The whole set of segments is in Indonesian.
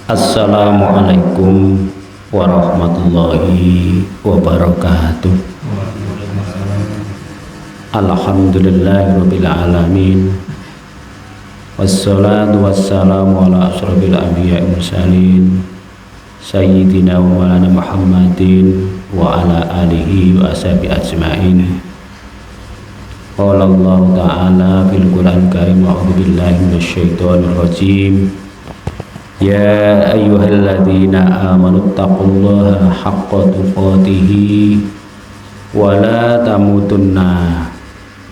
Assalamualaikum warahmatullahi wabarakatuh. Alhamdulillahirabbil alamin. Wassalatu wassalamu ala asyrofil anbiya'i mursalin sayyidina wa maulana Muhammadin wa ala alihi wa ashabihi ajmain. Qala Allah ta'ala fil Qur'anil Karim, a'udzu billahi minasyaitonir rajim. Ya ayyuhalladzina amanu taqullaha haqqa tuqatih wa la tamutunna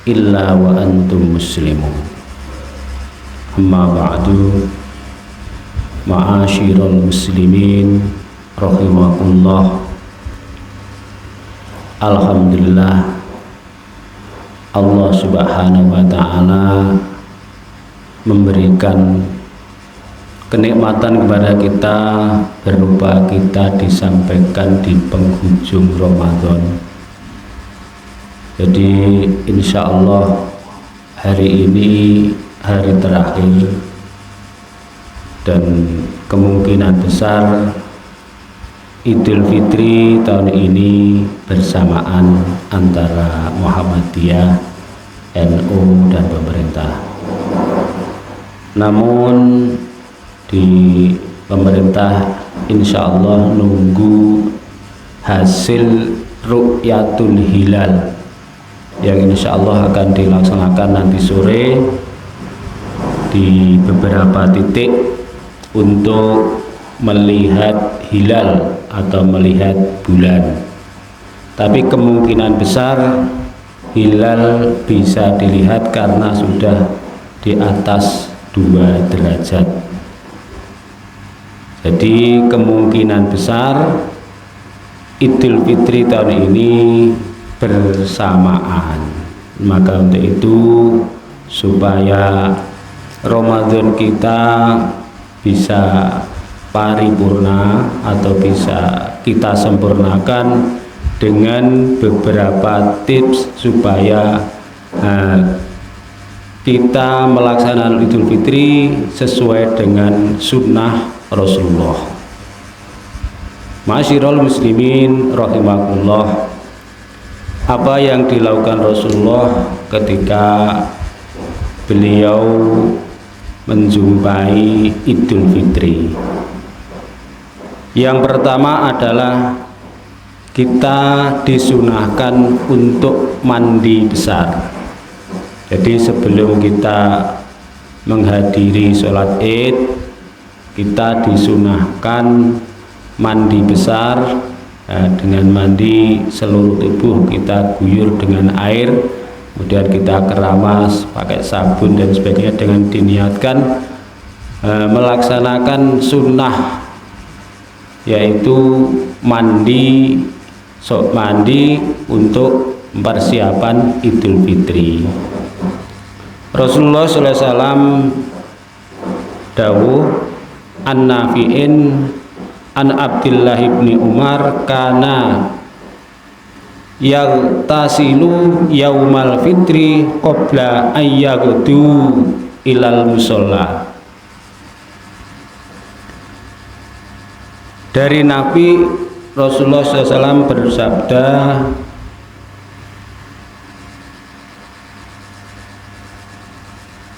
illa wa antum muslimun. Amma ba'du, ma'asyiral muslimin rahimakumullah. Alhamdulillah, Allah subhanahu wa ta'ala memberikan kenikmatan kepada kita berupa kita disampaikan di penghujung Ramadan. Jadi insya Allah hari ini hari terakhir dan kemungkinan besar Idul Fitri tahun ini bersamaan antara Muhammadiyah, NU dan pemerintah. Namun di pemerintah insya Allah nunggu hasil ru'yatul hilal yang insya Allah akan dilaksanakan nanti sore di beberapa titik untuk melihat hilal atau melihat bulan. Tapi kemungkinan besar hilal bisa dilihat karena sudah di atas 2 derajat. Jadi kemungkinan besar Idul Fitri tahun ini bersamaan. Maka untuk itu supaya Ramadan kita bisa paripurna atau bisa kita sempurnakan dengan beberapa tips supaya kita melaksanakan Idul Fitri sesuai dengan sunnah Rasulullah. Ma'asyiral muslimin rahimakumullah, apa yang dilakukan Rasulullah ketika beliau menjumpai Idul Fitri? Yang pertama adalah kita disunahkan untuk mandi besar. Jadi sebelum kita menghadiri sholat Id, kita disunahkan mandi besar. Dengan mandi seluruh tubuh kita guyur dengan air, kemudian kita keramas pakai sabun dan sebagainya dengan diniatkan melaksanakan sunnah, yaitu mandi untuk persiapan Idul Fitri. Rasulullah SAW dawuh an-Nafi'in an Abdullah ibni Umar kana yaghtasilu yaumal fitri qabla ayyagdu ilal musalla. Dari Nabi Rasulullah SAW bersabda,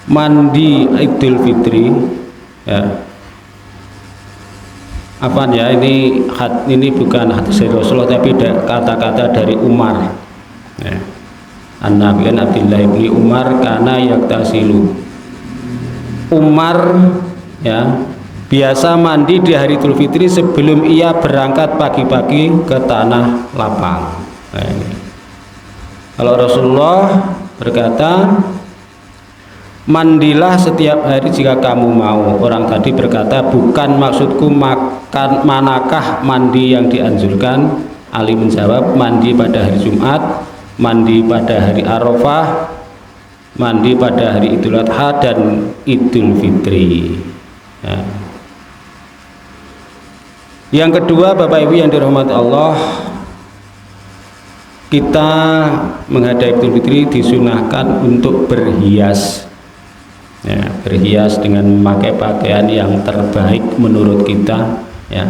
mandi Idul Fitri, ya, apa ya, ini bukan hadis dari Rasulullah tapi kata-kata dari Umar, ya. An-Nabi Abdullah bin Umar kana yaktasilu. Umar, ya, biasa mandi di hari Idul Fitri sebelum ia berangkat pagi-pagi ke tanah lapang. Nah, kalau Rasulullah berkata, mandilah setiap hari jika kamu mau. Orang tadi berkata, bukan maksudku manakah mandi yang dianjurkan? Ali menjawab, mandi pada hari Jumat, mandi pada hari Arafah, mandi pada hari Idul Adha dan Idul Fitri, ya. Yang kedua, Bapak Ibu yang dirahmati Allah, kita menghadapi Idul Fitri disunahkan untuk berhias. ya, berhias dengan memakai pakaian yang terbaik menurut kita, ya,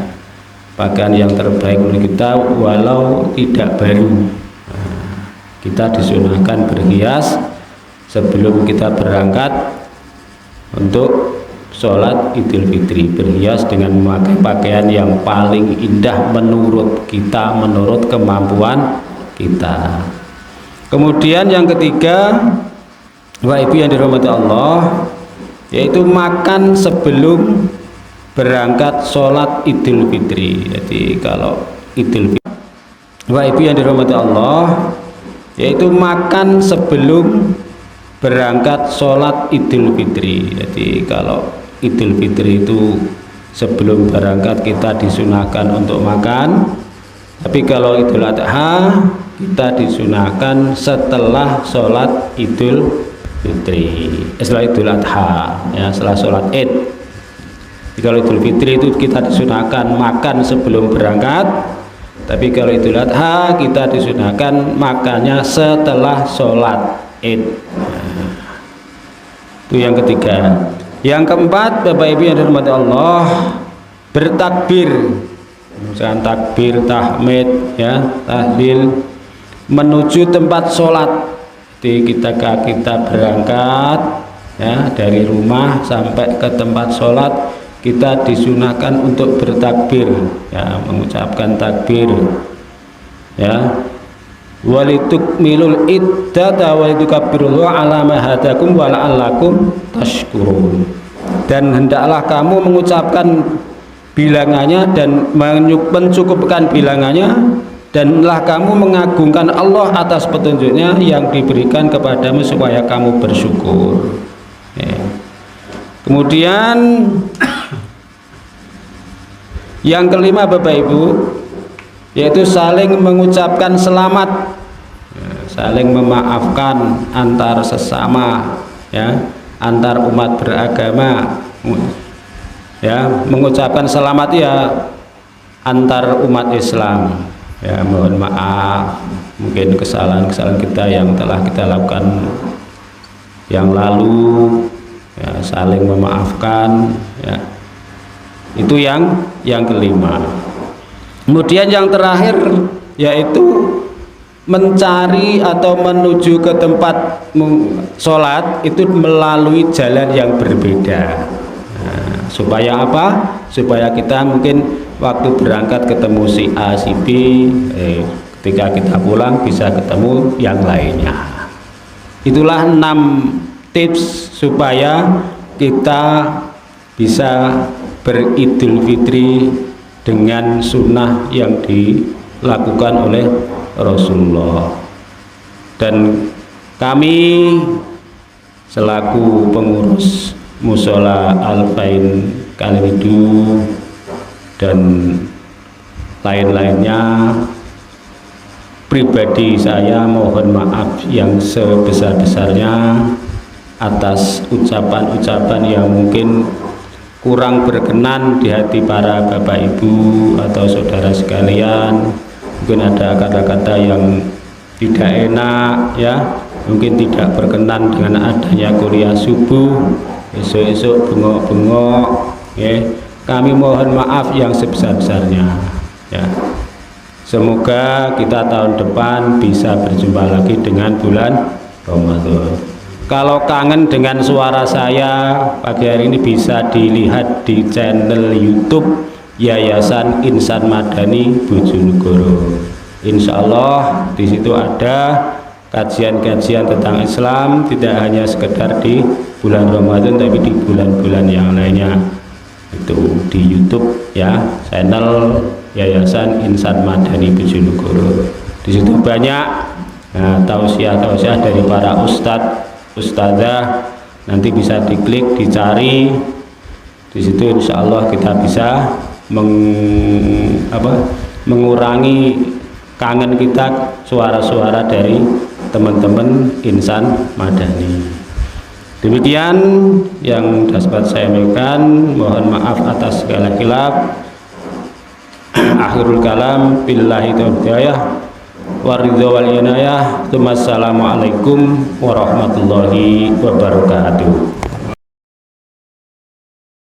pakaian yang terbaik menurut kita walau tidak baru. Kita disunahkan berhias sebelum kita berangkat untuk sholat Idul Fitri, berhias dengan memakai pakaian yang paling indah menurut kita, menurut kemampuan kita. Kemudian yang ketiga, Bapak Ibu yang dirahmati Allah, yaitu makan sebelum berangkat sholat Idul Fitri. Jadi kalau Idul Fitri, Bapak Ibu yang dirahmati Allah, yaitu makan sebelum berangkat sholat Idul Fitri. Jadi kalau Idul Fitri itu sebelum berangkat kita disunahkan untuk makan, tapi kalau Idul Adha kita disunahkan setelah sholat Idul Fitri, setelah Idul Adha, ya, setelah sholat Id. Jadi kalau Idul Fitri itu kita disunahkan makan sebelum berangkat, tapi kalau Idul Adha kita disunahkan makannya setelah sholat Id. Itu yang ketiga. Yang keempat, Bapak Ibu yang dirahmati Allah, bertakbir, misalkan takbir, tahmid, ya, tahlil menuju tempat sholat. Jadi kita berangkat, ya, dari rumah sampai ke tempat sholat, kita disunahkan untuk bertakbir, ya, mengucapkan takbir, ya, walitukmilul iddata walitukabbirullaha ala ma hadakum wa la'allakum tashkurun. Dan hendaklah kamu mengucapkan bilangannya dan mencukupkan bilangannya, danlah kamu mengagungkan Allah atas petunjuknya yang diberikan kepadamu supaya kamu bersyukur, ya. Kemudian yang kelima, Bapak Ibu, yaitu saling mengucapkan selamat, ya, saling memaafkan antar sesama, ya, antar umat beragama, ya, mengucapkan selamat, ya, antar umat Islam, ya, mohon maaf mungkin kesalahan-kesalahan kita yang telah kita lakukan yang lalu, ya, saling memaafkan, ya. Itu yang kelima. Kemudian yang terakhir yaitu mencari atau menuju ke tempat sholat itu melalui jalan yang berbeda. Nah, supaya apa? Supaya kita mungkin waktu berangkat ketemu si A, si B, ketika kita pulang bisa ketemu yang lainnya. Itulah 6 tips supaya kita bisa beridul fitri dengan sunnah yang dilakukan oleh Rasulullah. Dan kami selaku pengurus Musola Al-Fain Kaliwidu dan lain-lainnya, pribadi saya mohon maaf yang sebesar-besarnya atas ucapan-ucapan yang mungkin kurang berkenan di hati para bapak ibu atau saudara sekalian. Mungkin ada kata-kata yang tidak enak, ya, mungkin tidak berkenan dengan adanya kuliah subuh esok-esok bengok-bengok, ya. Kami mohon maaf yang sebesar-besarnya, ya. Semoga kita tahun depan bisa berjumpa lagi dengan bulan Ramadan. Kalau kangen dengan suara saya pagi hari ini bisa dilihat di channel YouTube Yayasan Insan Madani Bojonegoro. Insya Allah di situ ada kajian-kajian tentang Islam, tidak hanya sekedar di bulan Ramadan tapi di bulan-bulan yang lainnya. Itu di YouTube, ya, channel Yayasan Insan Madani Bojonegoro. Di situ banyak tausiah-tausiah dari para ustadz, ustadzah, nanti bisa diklik, dicari di situ. Insya Allah kita bisa mengurangi kangen kita suara-suara dari teman-teman Insan Madani. Demikian yang dapat saya sampaikan, mohon maaf atas segala khilaf. Akhirul kalam billahi taufiq waridho wal inayah. Assalamualaikum warahmatullahi wabarakatuh.